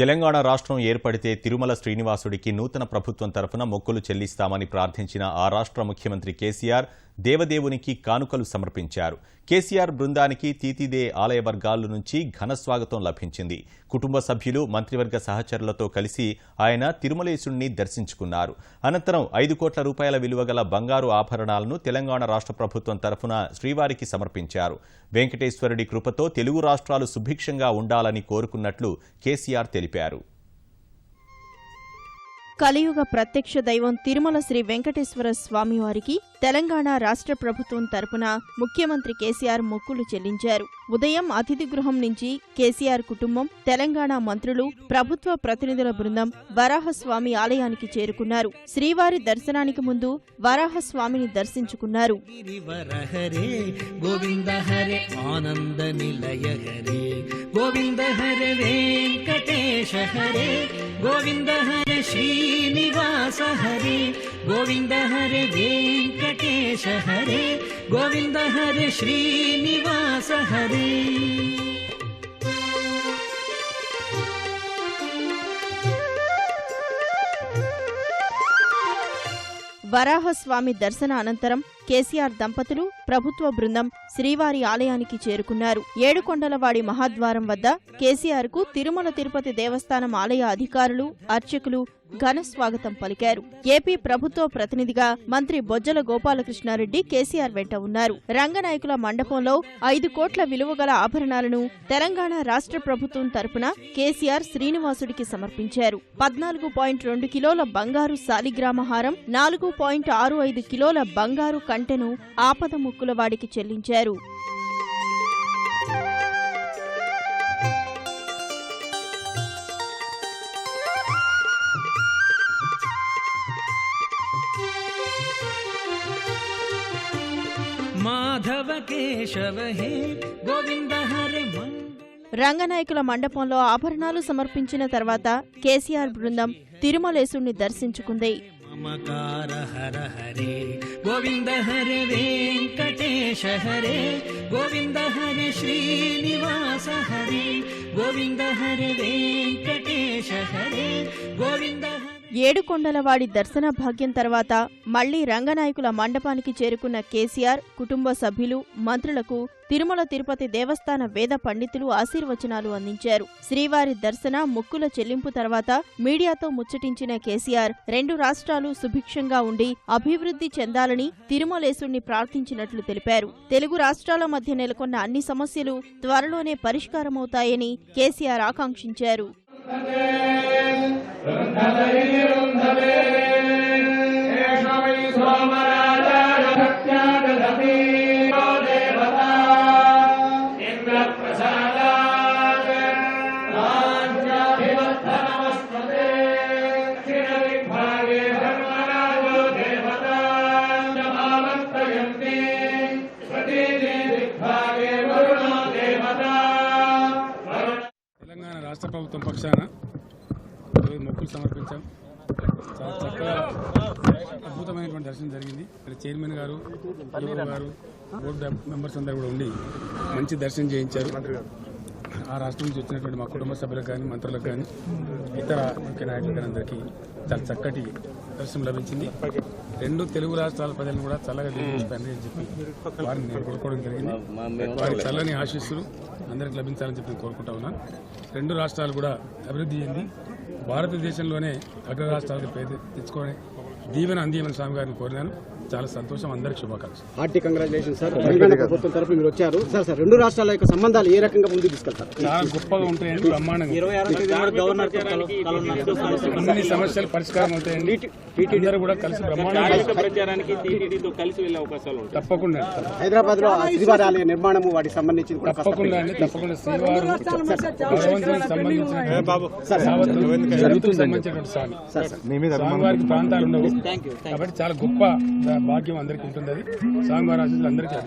తెలంగాణ రాష్ట్రం ఏర్పడితే తిరుమల శ్రీనివాసుడికి నూతన ప్రభుత్వం తరఫున మొక్కులు చెల్లిస్తామని ప్రార్థించిన ఆ రాష్ట్ర ముఖ్యమంత్రి కేసీఆర్ దేవదేవునికి కానుకలు సమర్పించారు. కేసీఆర్ బృందానికి తీతిదే ఆలయ వర్గాల నుంచి ఘన స్వాగతం లభించింది. కుటుంబ సభ్యులు, మంత్రివర్గ సహచరులతో కలిసి ఆయన తిరుమలేశుడిని దర్శించుకున్నారు. అనంతరం 5 కోట్ల రూపాయల విలువగల బంగారు ఆభరణాలను తెలంగాణ రాష్ట్ర ప్రభుత్వం తరఫున శ్రీవారికి సమర్పించారు. వెంకటేశ్వరుడి కృపతో తెలుగు రాష్ట్రాలు సుభిక్షంగా ఉండాలని కోరుకున్నట్లు కేసీఆర్ తెలిపారు. కలియుగ ప్రత్యక్ష దైవం తిరుమల శ్రీ వెంకటేశ్వర స్వామివారికి తెలంగాణ రాష్ట్ర ప్రభుత్వం తరపున ముఖ్యమంత్రి కేసీఆర్ మొక్కులు చెల్లించారు. ఉదయం అతిథి గృహం నుంచి కేసీఆర్ కుటుంబం, తెలంగాణ మంత్రులు, ప్రభుత్వ ప్రతినిధుల బృందం వరాహస్వామి ఆలయానికి చేరుకున్నారు. శ్రీవారి దర్శనానికి ముందు వరాహస్వామిని దర్శించుకున్నారు. శ్రీనివాస హరే గోవింద హరే వెంకటేశ హరే గోవింద హరే శ్రీనివాస హరే. వరాహస్వామి దర్శన అనంతరం కేసీఆర్ దంపతులు, ప్రభుత్వ బృందం శ్రీవారి ఆలయానికి చేరుకున్నారు. ఏడుకొండలవాడి మహాద్వారం వద్ద కేసీఆర్ కు తిరుమల తిరుపతి దేవస్థానం ఆలయ అధికారులు, అర్చకులు ఘన స్వాగతం పలికారు. ఏపీ ప్రభుత్వ ప్రతినిధిగా మంత్రి బొజ్జల గోపాలకృష్ణారెడ్డి కేసీఆర్ వెంట ఉన్నారు. రంగనాయకుల మండపంలో 5 కోట్ల విలువగల ఆభరణాలను తెలంగాణ రాష్ట్ర ప్రభుత్వం తరపున కేసీఆర్ శ్రీనివాసుడికి సమర్పించారు. 14.2 కిలోల బంగారు శాలిగ్రామహారం, 4.65 కిలోల బంగారు కంటెను ఆపద ముక్కుల వాడికి చెల్లించారు. మాధవ కేశవ హే గోవింద హరే. రంగనాయకుల మండపంలో ఆభరణాలు సమర్పించిన తర్వాత కేసీఆర్ బృందం తిరుమలేశుడిని దర్శించుకుంది. మమకార హర హరే గోవింద హరే వెంకటేశ హరే గోవింద హరే శ్రీనివాస హరే గోవింద హరే వెంకటేశ హరే గోవింద. ఏడుకొండలవాడి దర్శన భాగ్యం తర్వాత మళ్లీ రంగనాయకుల మండపానికి చేరుకున్న కేసీఆర్ కుటుంబ సభ్యులు, మంత్రులకు తిరుమల తిరుపతి దేవస్థాన వేద పండితులు ఆశీర్వచనాలు అందించారు. శ్రీవారి దర్శన, మొక్కుల చెల్లింపు తర్వాత మీడియాతో ముచ్చటించిన కేసీఆర్ 2 రాష్ట్రాలు సుభిక్షంగా ఉండి అభివృద్ధి చెందాలని తిరుమలేశుడిని ప్రార్థించినట్లు తెలిపారు. తెలుగు రాష్ట్రాల మధ్య నెలకొన్న అన్ని సమస్యలు త్వరలోనే పరిష్కారమవుతాయని కేసీఆర్ ఆకాంక్షించారు. తెలంగాణ రాష్ట్ర ప్రభుత్వం పక్షాన మొక్కులు సమర్పించాం. చాలా చక్కగా అద్భుతమైనటువంటి దర్శనం జరిగింది. ఇక్కడ చైర్మన్ గారు, గారు, బోర్డు మెంబర్స్ అందరూ కూడా ఉండి మంచి దర్శనం చేయించారు. ఆ రాష్ట్రం నుంచి వచ్చినటువంటి మా కుటుంబ సభ్యులకు కానీ, మంత్రులకు కానీ, ఇతర ముఖ్య నాయకులకు కానీ అందరికీ చాలా చక్కటి దర్శనం లభించింది. 2 తెలుగు రాష్ట్రాల ప్రజలను కూడా చల్లగా దీవిస్తానని చెప్పి వారిని నేను కోరుకోవడం జరిగింది. వారి చల్లని ఆశీస్సులు అందరికి లభించాలని చెప్పి నేను కోరుకుంటా ఉన్నాను. 2 రాష్ట్రాలు కూడా అభివృద్ధి చెంది భారతదేశంలోనే అగ్ర రాష్ట్రాలకు పేరు తెచ్చుకొని దీవెన అందియమని స్వామి గారిని కోరినాను. చాలా సంతోషం. అందరికి శుభాకాంక్షలు. Hearty congratulation sir. తెలంగాణ ప్రభుత్వం తరఫు మీరు వచ్చారు సార్. 2 రాష్ట్రాల యొక్క సంబంధాలు ఏ రకంగా ముందుకు తీసుకెళ్తారు? చాలా గొప్పగా ఉంటాయండి, బ్రహ్మాండంగా. అన్ని సమస్యలు పరిష్కారం అవుతాయండి. అందరూ కూడా కలిసి బ్రహ్మాండంగా ప్రచారానికి కలిసి వెళ్ళే అవకాశాలు ఉంటాయి. తప్పకుండా. హైదరాబాద్ లో శ్రీవారి ఆలయ నిర్మాణం వాటికి సంబంధించి తప్పకుండా అండి, తప్పకుండా శ్రీవారు భగవంతునికి సంబంధించిన సంబంధించినటువంటి స్వామివారికి ప్రాంతాలు ఉండవు కాబట్టి చాలా గొప్ప భాగ్యం అందరికీ ఉంటుంది. అది స్వామివారి ఆశీస్సులు అందరికీ.